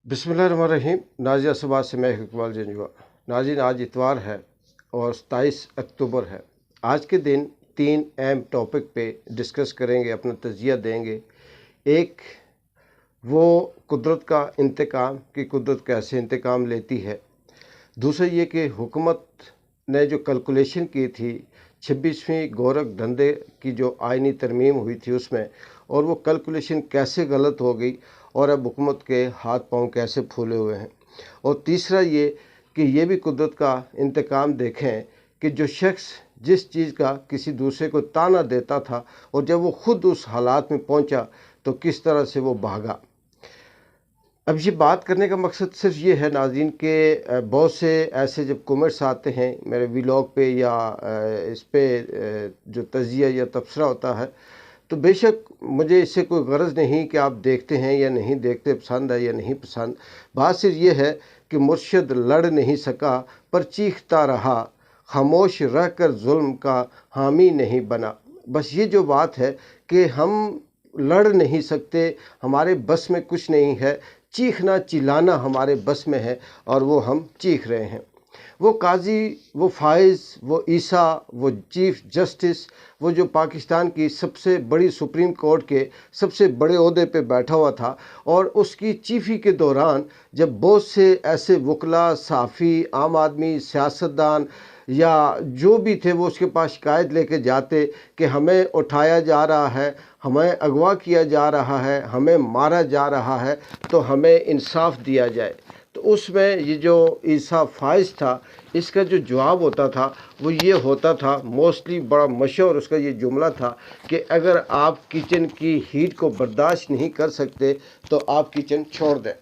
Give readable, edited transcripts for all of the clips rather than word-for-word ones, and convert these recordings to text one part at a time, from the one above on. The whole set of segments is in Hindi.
बिस्मिल्लाहिर्रहमानिर्रहीम। नाज़िया सुबह से मैं इकबाल जंजुआ। नाज़रीन, आज इतवार है और 27 अक्टूबर है। आज के दिन 3 अहम टॉपिक पे डिस्कस करेंगे, अपना तजिया देंगे। एक, वो कुदरत का इंतकाम कि कुदरत कैसे इंतकाम लेती है। दूसरा ये कि हुकूमत ने जो कैलकुलेशन की थी 26वीं गोरख धंधे की जो आइनी तरमीम हुई थी उसमें, और वो कैलकुलेशन कैसे गलत हो गई और अब हुकूमत के हाथ पांव कैसे फूले हुए हैं। और तीसरा ये कि ये भी कुदरत का इंतकाम देखें कि जो शख्स जिस चीज़ का किसी दूसरे को ताना देता था और जब वो ख़ुद उस हालात में पहुंचा तो किस तरह से वो भागा। अब ये बात करने का मकसद सिर्फ ये है नाज़रीन के बहुत से ऐसे जब कमेंट्स आते हैं मेरे व्लॉग पे या इस पे जो तजिया या तबसरा होता है, तो बेशक मुझे इससे कोई गरज नहीं कि आप देखते हैं या नहीं देखते, पसंद है या नहीं पसंद। बात सिर्फ ये है कि मुर्शिद लड़ नहीं सका पर चीखता रहा, खामोश रहकर जुल्म का हामी नहीं बना। बस ये जो बात है कि हम लड़ नहीं सकते, हमारे बस में कुछ नहीं है, चीखना चिल्लाना हमारे बस में है और वो हम चीख रहे हैं। वो काजी, वो फाइज, वो ईसा, वो चीफ जस्टिस, वो जो पाकिस्तान की सबसे बड़ी सुप्रीम कोर्ट के सबसे बड़े ओहदे पे बैठा हुआ था, और उसकी चीफी के दौरान जब बहुत से ऐसे वकला, सहाफ़ी, आम आदमी, सियासतदान या जो भी थे वो उसके पास शिकायत लेके जाते कि हमें उठाया जा रहा है, हमें अगवा किया जा रहा है, हमें मारा जा रहा है, तो हमें इंसाफ दिया जाए। तो उसमें ये जो ईसा फाइज था, इसका जो जवाब होता था वो ये होता था, मोस्टली बड़ा मशहूर उसका ये जुमला था कि अगर आप किचन की हीट को बर्दाश्त नहीं कर सकते तो आप किचन छोड़ दें।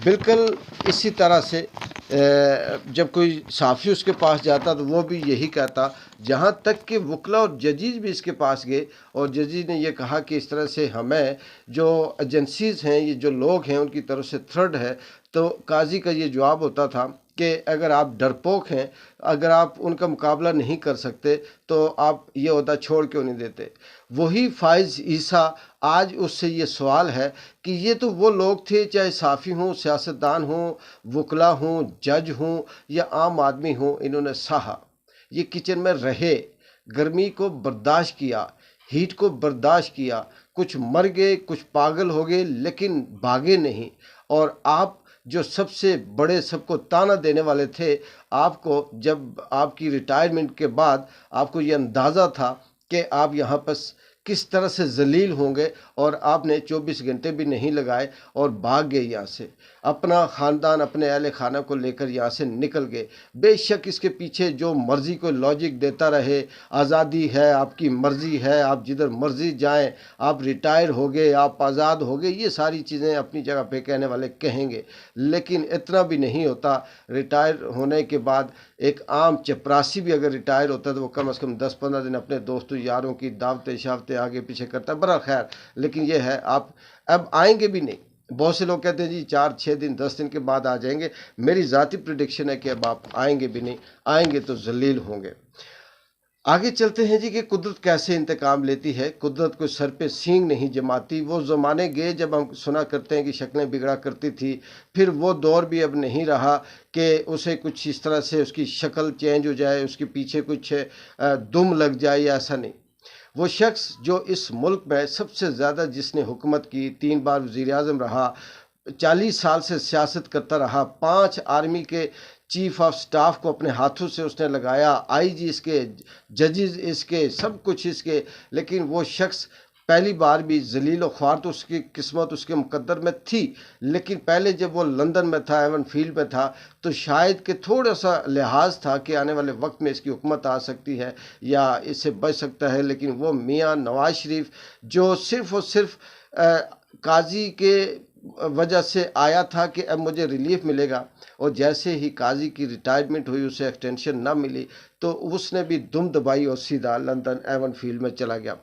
बिल्कुल इसी तरह से जब कोई साफ़ी उसके पास जाता तो वो भी यही कहता, जहाँ तक कि वकला और जजीज भी इसके पास गए और जजीज ने ये कहा कि इस तरह से हमें जो एजेंसीज़ हैं, ये जो लोग हैं, उनकी तरफ से थ्रेट है। तो काजी का ये जवाब होता था कि अगर आप डरपोक हैं, अगर आप उनका मुकाबला नहीं कर सकते तो आप ये होता छोड़ क्यों नहीं देते। वही फाइज ईसा, आज उससे ये सवाल है कि ये तो वो लोग थे, चाहे साफ़ी हों, सियासतदान हों, वकला हों, जज हों या आम आदमी हों, इन्होंने सहा, ये किचन में रहे, गर्मी को बर्दाश्त किया, हीट को बर्दाश्त किया, कुछ मर गए, कुछ पागल हो गए, लेकिन भागे नहीं। और आप जो सबसे बड़े, सबको ताना देने वाले थे, आपको जब आपकी रिटायरमेंट के बाद आपको ये अंदाज़ा था कि आप यहाँ पर किस तरह से जलील होंगे, और आपने 24 घंटे भी नहीं लगाए और भाग गए यहाँ से, अपना ख़ानदान, अपने अहले खाना को लेकर यहाँ से निकल गए। बेशक इसके पीछे जो मर्ज़ी को लॉजिक देता रहे, आज़ादी है, आपकी मर्ज़ी है, आप जिधर मर्ज़ी जाएं, आप रिटायर हो गए, आप आज़ाद हो गए, ये सारी चीज़ें अपनी जगह पे कहने वाले कहेंगे, लेकिन इतना भी नहीं होता। रिटायर होने के बाद एक आम चपरासी भी अगर रिटायर होता है तो वो कम से कम 10-15 दिन अपने दोस्तों यारों की दावतें शावतें आगे पीछे करता है, बड़ा खैर। लेकिन ये है, आप अब आएंगे भी नहीं। बहुत से लोग कहते हैं जी 4-6 दिन 10 दिन के बाद आ जाएंगे। मेरी ज़ाती प्रेडिक्शन है कि अब आप आएंगे भी नहीं, आएंगे तो जलील होंगे। आगे चलते हैं जी कि कुदरत कैसे इंतकाम लेती है। कुदरत को सर पे सींग नहीं जमाती। वो ज़माने गए जब हम सुना करते हैं कि शक्लें बिगड़ा करती थी, फिर वो दौर भी अब नहीं रहा कि उसे कुछ इस तरह से उसकी शक्ल चेंज हो जाए, उसके पीछे कुछ दुम लग जाए, ऐसा नहीं। वो शख्स जो इस मुल्क में सबसे ज़्यादा जिसने हुकूमत की, 3 बार वज़ीर-ए-आज़म रहा, 40 साल से सियासत करता रहा, 5 आर्मी के चीफ ऑफ स्टाफ को अपने हाथों से उसने लगाया, आईजी इसके, जजेस इसके, सब कुछ इसके, लेकिन वो शख्स पहली बार भी जलील और ख्वार, तो उसकी किस्मत उसके मुकद्दर में थी। लेकिन पहले जब वो लंदन में था, एवन फील्ड में था, तो शायद कि थोड़ा सा लिहाज था कि आने वाले वक्त में इसकी हुकूमत आ सकती है या इससे बच सकता है। लेकिन वो मियाँ नवाज शरीफ जो सिर्फ़ और सिर्फ काजी के वजह से आया था कि अब मुझे रिलीफ मिलेगा, और जैसे ही काजी की रिटायरमेंट हुई, उसे एक्सटेंशन ना मिली, तो उसने भी दुम दबाई और सीधा लंदन एवन फील्ड में चला गया।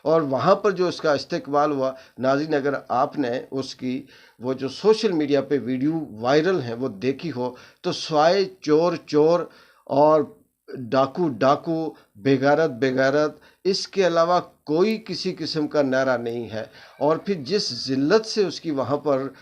और वहाँ पर जो उसका इस्तेकबाल हुआ, नाज़रीन अगर आपने उसकी वो जो सोशल मीडिया पे वीडियो वायरल हैं वो देखी हो, तो स्वाय चोर चोर और डाकू डाकू, बेगैरत बेगैरत, इसके अलावा कोई किसी किस्म का नारा नहीं है। और फिर जिस ज़िल्लत से उसकी वहाँ पर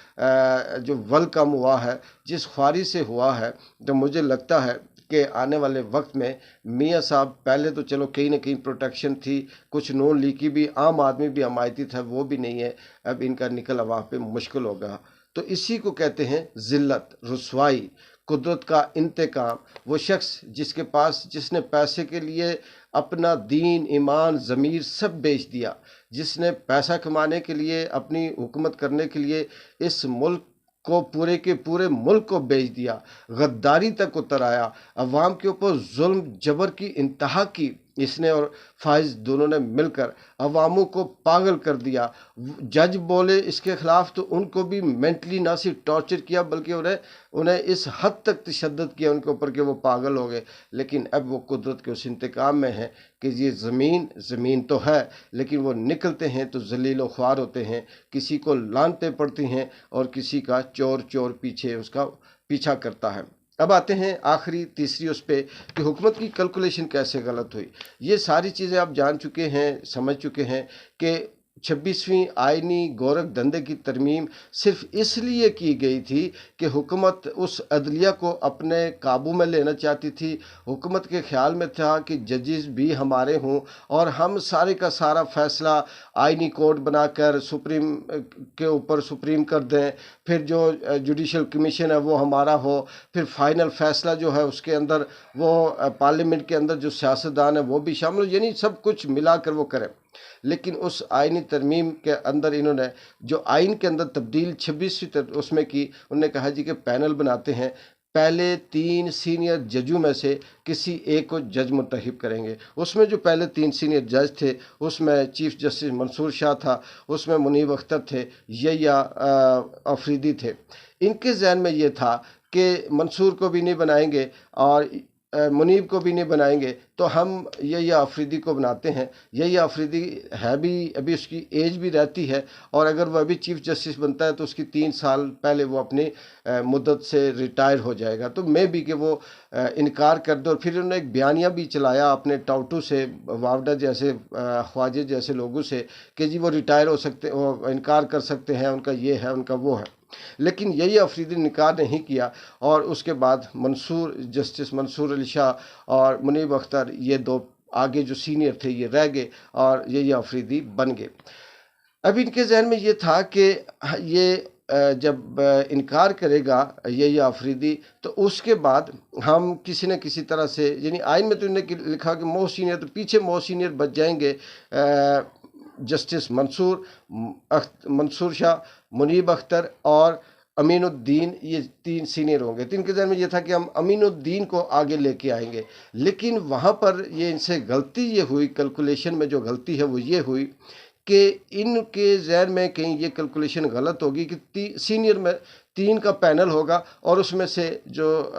जो वल कम हुआ है, जिस ख्वारी से हुआ है, तो मुझे लगता है कि आने वाले वक्त में मियाँ साहब, पहले तो चलो कहीं ना कहीं प्रोटेक्शन थी, कुछ नॉन लीकी भी, आम आदमी भी हमायती था, वो भी नहीं है, अब इनका निकल वहाँ पे मुश्किल होगा। तो इसी को कहते हैं ज़िल्लत, रुसवाई, कुदरत का इंतकाम। वो शख्स जिसके पास, जिसने पैसे के लिए अपना दीन, ईमान, ज़मीर सब बेच दिया, जिसने पैसा कमाने के लिए, अपनी हुकूमत करने के लिए इस मुल्क को, पूरे के पूरे मुल्क को बेच दिया, गद्दारी तक उतर आया, अवाम के ऊपर जुल्म जबर की इंतहा की इसने और फाइज दोनों ने मिलकर अवामों को पागल कर दिया। जज बोले इसके खिलाफ तो उनको भी मेंटली ना सिर्फ टॉर्चर किया, बल्कि उन्हें इस हद तक तशद्दुद किया उनके ऊपर कि वो पागल हो गए। लेकिन अब वो कुदरत के उस इंतकाम में है कि ये ज़मीन तो है, लेकिन वो निकलते हैं तो जलील व ख्वार होते हैं, किसी को लानते पड़ती हैं और किसी का चोर चोर पीछे उसका पीछा करता है। अब आते हैं आखिरी तीसरी उस पे कि हुकूमत की कैलकुलेशन कैसे गलत हुई। ये सारी चीज़ें आप जान चुके हैं, समझ चुके हैं कि 26वीं आइनी गोरख धंधे की तरमीम सिर्फ इसलिए की गई थी कि हुकूमत उस अदलिया को अपने काबू में लेना चाहती थी। हुकूमत के ख्याल में था कि जजेस भी हमारे हों और हम सारे का सारा फैसला आइनी कोर्ट बनाकर सुप्रीम के ऊपर सुप्रीम कर दें, फिर जो जुडिशल कमीशन है वो हमारा हो, फिर फाइनल फैसला जो है उसके अंदर वो पार्लियामेंट के अंदर जो सियासतदान है वो भी शामिल हो, यानी सब कुछ मिलाकर वो करें। लेकिन उस आइनी तरमीम के अंदर इन्होंने जो आइन के अंदर तब्दील 26वीं उसमें की, उन्होंने कहा जी कि पैनल बनाते हैं, पहले 3 सीनियर जजों में से किसी एक को जज मुंतखब करेंगे। उसमें जो पहले 3 सीनियर जज थे, उसमें चीफ जस्टिस मंसूर शाह था, उसमें मुनीब अख्तर थे, या अफरीदी थे। इनके जहन में ये था कि मंसूर को भी नहीं बनाएंगे और मुनीब को भी नहीं बनाएंगे, तो हम ये अफरीदी को बनाते हैं। ये अफरीदी है भी, अभी उसकी एज भी रहती है, और अगर वह अभी चीफ जस्टिस बनता है तो उसकी 3 साल पहले वो अपनी मुद्दत से रिटायर हो जाएगा। तो मैं भी कि वो इनकार कर दो। और फिर उन्होंने एक बयानिया भी चलाया अपने टाउटू से, वावडा जैसे, ख्वाजे जैसे लोगों से कि जी वो रिटायर हो सकते, वो इनकार कर सकते हैं, उनका ये है, उनका वो है। लेकिन यही अफरीदी ने इनकार नहीं किया और उसके बाद जस्टिस मंसूर अली शाह और मुनीब अख्तर, ये दो आगे जो सीनियर थे ये रह गए और यही अफरीदी बन गए। अब इनके जहन में ये था कि ये जब इनकार करेगा ये अफरीदी, तो उसके बाद हम किसी न किसी तरह से, यानी आइन में तो इन्होंने लिखा कि मोस्ट सीनियर, तो पीछे मोस्ट सीनियर बच जाएंगे जस्टिस मंसूर शाह, मुनीब अख्तर और अमीनुद्दीन, ये 3 सीनियर होंगे। तो इनके जहन में ये था कि हम अमीनुद्दीन को आगे लेके आएंगे। लेकिन वहाँ पर ये इनसे गलती ये हुई, कैलकुलेशन में जो गलती है वो ये हुई कि इनके जहन में कहीं ये कैलकुलेशन गलत होगी कि सीनियर में 3 का पैनल होगा और उसमें से जो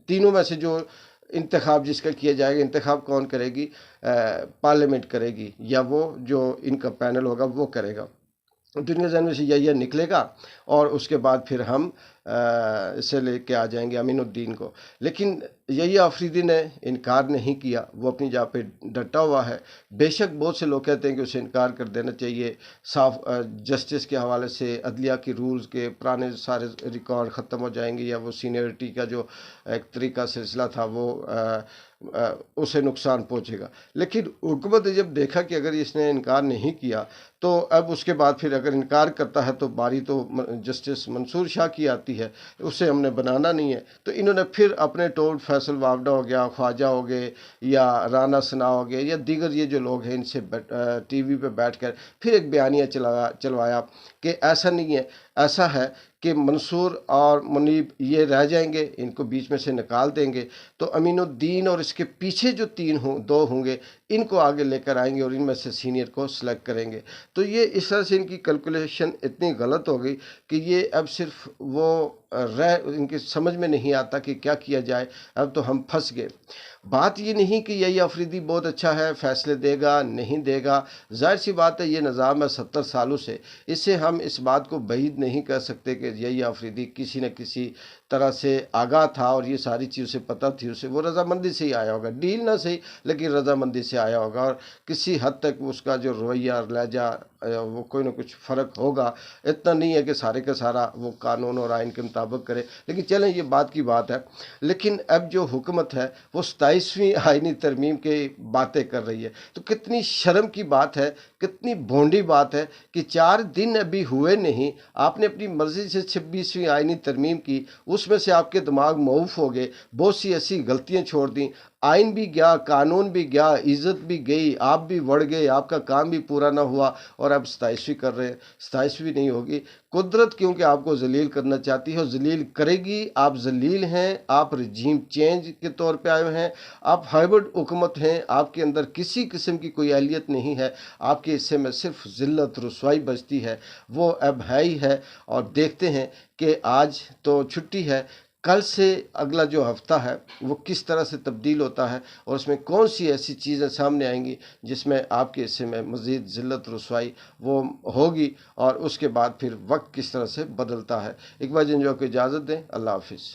तीनों में से जो इंतखाब जिसका किया जाएगा, इंतखाब कौन करेगी? पार्लियामेंट करेगी, या वो जो इनका पैनल होगा वो करेगा। तो इनके जहन में से यह निकलेगा और उसके बाद फिर हम इसे लेके आ जाएंगे अमीनुद्दीन को। लेकिन यही अफरीदी ने इनकार नहीं किया, वो अपनी जगह पे डटा हुआ है। बेशक बहुत से लोग कहते हैं कि उसे इनकार कर देना चाहिए, साफ जस्टिस के हवाले से अदलिया की रूल्स के पुराने सारे रिकॉर्ड ख़त्म हो जाएंगे, या वो सीनियरिटी का जो एक तरीका सिलसिला था वो उसे नुकसान पहुंचेगा। लेकिन हुकूमत ने जब देखा कि अगर इसने इनकार नहीं किया, तो अब उसके बाद फिर अगर इनकार करता है तो बारी तो जस्टिस मंसूर शाह की आती है, उसे हमने बनाना नहीं है। तो इन्होंने फिर अपने टोल फैसल वावडा हो गया, ख्वाजा हो गए, या राना सना हो गए, या दीगर ये जो लोग हैं, इनसे टीवी पे बैठकर फिर एक बयानिया चलवाया कि ऐसा नहीं है, ऐसा है कि मंसूर और मुनीब ये रह जाएंगे, इनको बीच में से निकाल देंगे, तो अमीनुद्दीन और इसके पीछे जो 2 होंगे इनको आगे लेकर आएंगे और इनमें से सीनियर को सिलेक्ट करेंगे। तो ये इस तरह से इनकी कैलकुलेशन इतनी गलत हो गई कि ये अब सिर्फ वो इनकी समझ में नहीं आता कि क्या किया जाए, अब तो हम फंस गए। बात ये नहीं कि यही अफरीदी बहुत अच्छा है, फैसले देगा नहीं देगा, जाहिर सी बात है ये निज़ाम है 70 सालों से, इससे हम इस बात को बईद नहीं कर सकते कि यही अफरीदी किसी न किसी तरह से आगाह था और ये सारी चीज़ उसे पता थी, उसे वो रजामंदी से ही आया होगा, डील ना सही लेकिन रजामंदी से आया होगा, और किसी हद तक उसका जो रवैया लहजा वो कोई ना कुछ फ़र्क होगा। इतना नहीं है कि सारे का सारा वो कानून और आइन के मुताबिक करे, लेकिन चलें ये बात की बात है। लेकिन अब जो हुकूमत है वो 27वीं आइनी तरमीम की बातें कर रही है, तो कितनी शर्म की बात है, कितनी भोंडी बात है कि 4 दिन अभी हुए नहीं, आपने अपनी मर्जी से 26वीं आइनी तरमीम की, उसमें से आपके दिमाग मऊफ हो गए, बहुत सी ऐसी गलतियां छोड़ दी, आइन भी गया, कानून भी गया, इज्जत भी गई, आप भी बढ़ गए, आपका काम भी पूरा ना हुआ और अब 27वीं कर रहे हैं। 27वीं नहीं होगी, कुदरत क्योंकि आपको जलील करना चाहती है और जलील करेगी। आप जलील हैं, आप रजीम चेंज के तौर पे आए हैं, आप हाइब्रिड हुकूमत हैं, आपके अंदर किसी किस्म की कोई अहलियत नहीं है, आपके हिस्से में सिर्फ जिल्लत रसवाई बचती है, वो अब है ही है। और देखते हैं कि आज तो छुट्टी है, कल से अगला जो हफ्ता है वो किस तरह से तब्दील होता है और उसमें कौन सी ऐसी चीज़ें सामने आएंगी जिसमें आपके हिस्से में मज़ीद ज़िल्लत रसवाई वो होगी, और उसके बाद फिर वक्त किस तरह से बदलता है। एक बार जिन जो को इजाज़त दें, अल्लाह हाफिज़।